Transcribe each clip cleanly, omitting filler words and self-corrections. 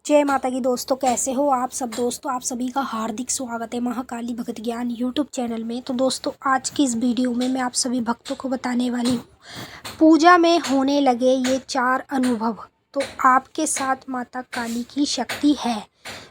जय माता की दोस्तों, कैसे हो आप सब। दोस्तों आप सभी का हार्दिक स्वागत है महाकाली भगत ज्ञान यूट्यूब चैनल में। तो दोस्तों आज की इस वीडियो में मैं आप सभी भक्तों को बताने वाली हूँ पूजा में होने लगे ये 4 अनुभव। तो आपके साथ माता काली की शक्ति है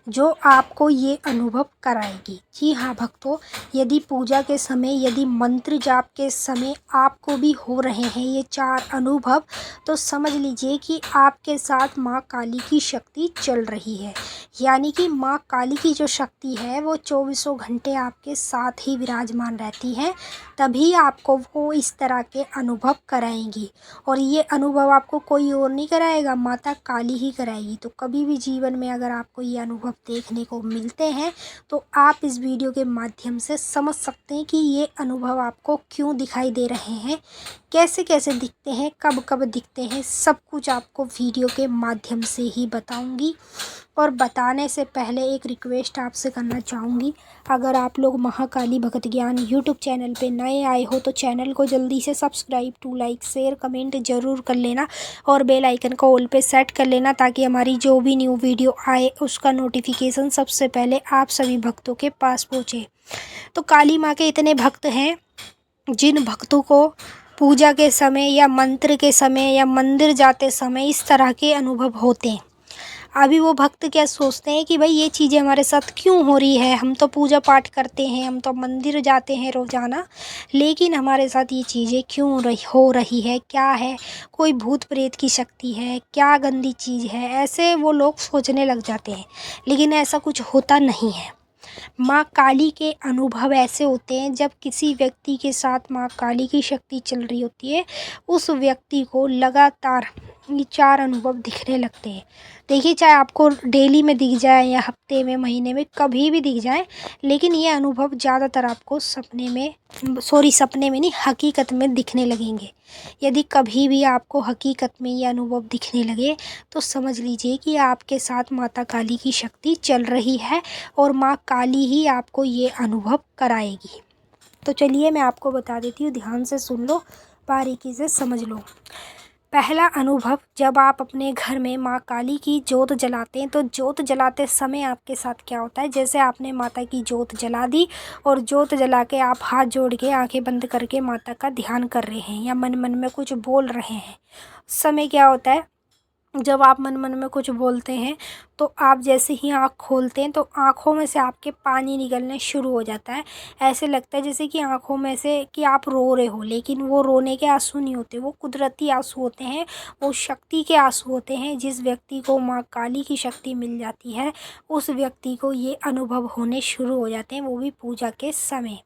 जो आपको ये अनुभव कराएगी। जी हाँ भक्तों, यदि पूजा के समय, यदि मंत्र जाप के समय आपको भी हो रहे हैं ये 4 अनुभव, तो समझ लीजिए कि आपके साथ माँ काली की शक्ति चल रही है। यानी कि माँ काली की जो शक्ति है वो 24 घंटे आपके साथ ही विराजमान रहती है, तभी आपको वो इस तरह के अनुभव कराएंगी। और ये अनुभव आपको कोई और नहीं कराएगा, माता काली ही कराएगी। तो कभी भी जीवन में अगर आपको ये अनुभव देखने को मिलते हैं तो आप इस वीडियो के माध्यम से समझ सकते हैं कि ये अनुभव आपको क्यों दिखाई दे रहे हैं, कैसे कैसे दिखते हैं, कब कब दिखते हैं, सब कुछ आपको वीडियो के माध्यम से ही बताऊंगी। और बताने से पहले एक रिक्वेस्ट आपसे करना चाहूँगी, अगर आप लोग महाकाली भगत ज्ञान यूट्यूब चैनल पे नए आए हो तो चैनल को जल्दी से subscribe to like share comment ज़रूर कर लेना और बेल आइकन को ऑल पे सेट कर लेना, ताकि हमारी जो भी न्यू वीडियो आए उसका नोटिफिकेशन सबसे पहले आप सभी भक्तों के पास पहुँचे। तो काली माँ के इतने भक्त हैं जिन भक्तों को पूजा के समय या मंत्र के समय या मंदिर जाते समय इस तरह के अनुभव होते हैं। अभी वो भक्त क्या सोचते हैं कि भाई ये चीज़ें हमारे साथ क्यों हो रही है, हम तो पूजा पाठ करते हैं, हम तो मंदिर जाते हैं रोज़ाना, लेकिन हमारे साथ ये चीज़ें क्यों हो रही है, क्या है, कोई भूत प्रेत की शक्ति है, क्या गंदी चीज़ है, ऐसे वो लोग सोचने लग जाते हैं। लेकिन ऐसा कुछ होता नहीं है। माँ काली के अनुभव ऐसे होते हैं जब किसी व्यक्ति के साथ माँ काली की शक्ति चल रही होती है, उस व्यक्ति को लगातार ये 4 अनुभव दिखने लगते हैं। देखिए, चाहे आपको डेली में दिख जाए या हफ्ते में, महीने में, कभी भी दिख जाए, लेकिन ये अनुभव ज़्यादातर आपको सपने में नहीं, हकीकत में दिखने लगेंगे। यदि कभी भी आपको हकीकत में ये अनुभव दिखने लगे तो समझ लीजिए कि आपके साथ माता काली की शक्ति चल रही है और माँ काली ही आपको ये अनुभव कराएगी। तो चलिए मैं आपको बता देती हूँ, ध्यान से सुन लो, बारीकी से समझ लो। पहला अनुभव, जब आप अपने घर में माँ काली की जोत जलाते हैं तो जोत जलाते समय आपके साथ क्या होता है, जैसे आपने माता की जोत जला दी और जोत जला के आप हाथ जोड़ के आंखें बंद करके माता का ध्यान कर रहे हैं या मन मन में कुछ बोल रहे हैं, उस समय क्या होता है, जब आप मन मन में कुछ बोलते हैं तो आप जैसे ही आँख खोलते हैं तो आँखों में से आपके पानी निकलने शुरू हो जाता है। ऐसे लगता है जैसे कि आँखों में से कि आप रो रहे हो, लेकिन वो रोने के आंसू नहीं होते, वो कुदरती आंसू होते हैं, वो शक्ति के आंसू होते हैं। जिस व्यक्ति को माँ काली की शक्ति मिल जाती है उस व्यक्ति को ये अनुभव होने शुरू हो जाते हैं, वो भी पूजा के समय।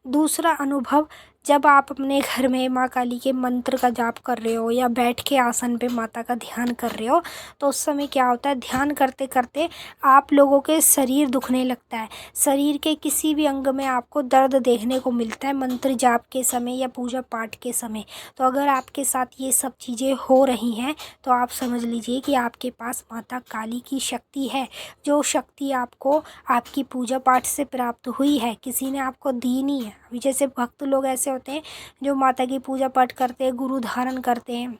दूसरा अनुभव, जब आप अपने घर में माँ काली के मंत्र का जाप कर रहे हो या बैठ के आसन पे माता का ध्यान कर रहे हो तो उस समय क्या होता है, ध्यान करते करते आप लोगों के शरीर दुखने लगता है, शरीर के किसी भी अंग में आपको दर्द देखने को मिलता है मंत्र जाप के समय या पूजा पाठ के समय। तो अगर आपके साथ ये सब चीज़ें हो रही हैं तो आप समझ लीजिए कि आपके पास माता काली की शक्ति है, जो शक्ति आपको आपकी पूजा पाठ से प्राप्त हुई है, किसी ने आपको दी नहीं है। अभी जैसे भक्त लोग ऐसे होते हैं जो माता की पूजा पाठ करते हैं, गुरु धारण करते हैं,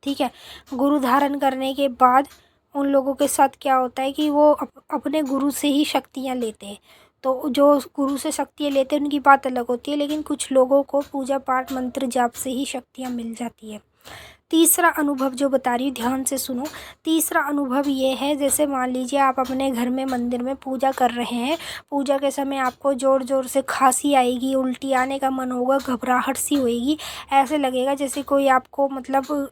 ठीक है, गुरु धारण करने के बाद उन लोगों के साथ क्या होता है कि वो अपने गुरु से ही शक्तियाँ लेते हैं। तो जो गुरु से शक्तियाँ लेते हैं उनकी बात अलग होती है, लेकिन कुछ लोगों को पूजा पाठ मंत्र जाप से ही शक्तियाँ मिल जाती है। तीसरा अनुभव जो बता रही हूँ, ध्यान से सुनो। तीसरा अनुभव ये है, जैसे मान लीजिए आप अपने घर में मंदिर में पूजा कर रहे हैं, पूजा के समय आपको ज़ोर ज़ोर से खांसी आएगी, उल्टी आने का मन होगा, घबराहट सी होएगी, ऐसे लगेगा जैसे कोई आपको मतलब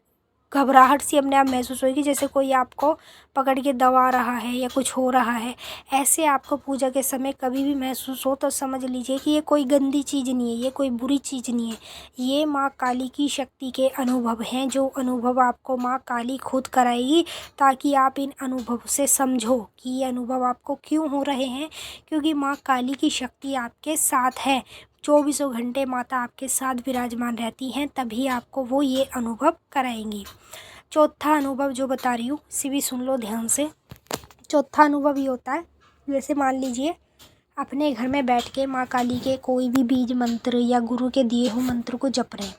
घबराहट सी अपने आप महसूस होगी, जैसे कोई आपको पकड़ के दबा रहा है या कुछ हो रहा है। ऐसे आपको पूजा के समय कभी भी महसूस हो तो समझ लीजिए कि ये कोई गंदी चीज़ नहीं है, ये कोई बुरी चीज़ नहीं है, ये माँ काली की शक्ति के अनुभव हैं, जो अनुभव आपको माँ काली खुद कराएगी, ताकि आप इन अनुभव से समझो कि ये अनुभव आपको क्यों हो रहे हैं। क्योंकि माँ काली की शक्ति आपके साथ है, 24 घंटे माता आपके साथ विराजमान रहती हैं, तभी आपको वो ये अनुभव कराएंगी। चौथा अनुभव जो बता रही हूँ इसे भी सुन लो ध्यान से। चौथा अनुभव ये होता है, जैसे मान लीजिए अपने घर में बैठ के माँ काली के कोई भी बीज मंत्र या गुरु के दिए हुए मंत्र को जप रहे हैं,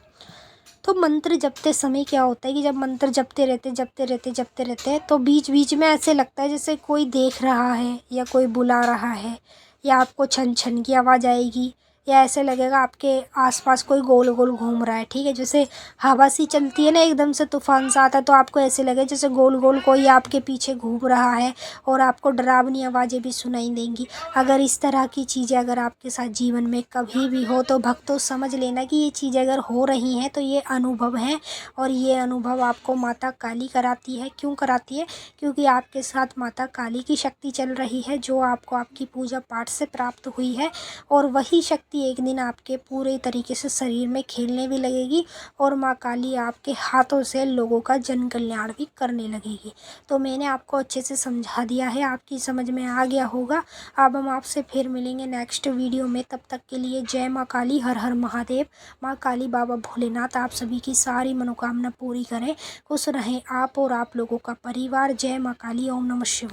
तो मंत्र जपते समय क्या होता है कि जब मंत्र जपते रहते तो बीच बीच में ऐसे लगता है जैसे कोई देख रहा है या कोई बुला रहा है, या आपको छन छन की आवाज़ आएगी, या ऐसे लगेगा आपके आसपास कोई गोल गोल घूम रहा है। ठीक है, जैसे हवा सी चलती है ना, एकदम से तूफान सा आता है, तो आपको ऐसे लगे जैसे गोल गोल कोई आपके पीछे घूम रहा है, और आपको डरावनी आवाज़ें भी सुनाई देंगी। अगर इस तरह की चीज़ें अगर आपके साथ जीवन में कभी भी हो तो भक्तों समझ लेना कि ये चीज़ें अगर हो रही हैं तो ये अनुभव है, और ये अनुभव आपको माता काली कराती है। क्यों कराती है? क्योंकि आपके साथ माता काली की शक्ति चल रही है, जो आपको आपकी पूजा पाठ से प्राप्त हुई है, और वही शक्ति एक दिन आपके पूरे तरीके से शरीर में खेलने भी लगेगी, और माँ काली आपके हाथों से लोगों का जन कल्याण भी करने लगेगी। तो मैंने आपको अच्छे से समझा दिया है, आपकी समझ में आ गया होगा। अब हम आपसे फिर मिलेंगे नेक्स्ट वीडियो में, तब तक के लिए जय माँ काली, हर हर महादेव। माँ काली बाबा भोलेनाथ आप सभी की सारी मनोकामना पूरी करें, खुश रहें आप और आप लोगों का परिवार। जय माँ काली, ओम नमः शिवाय।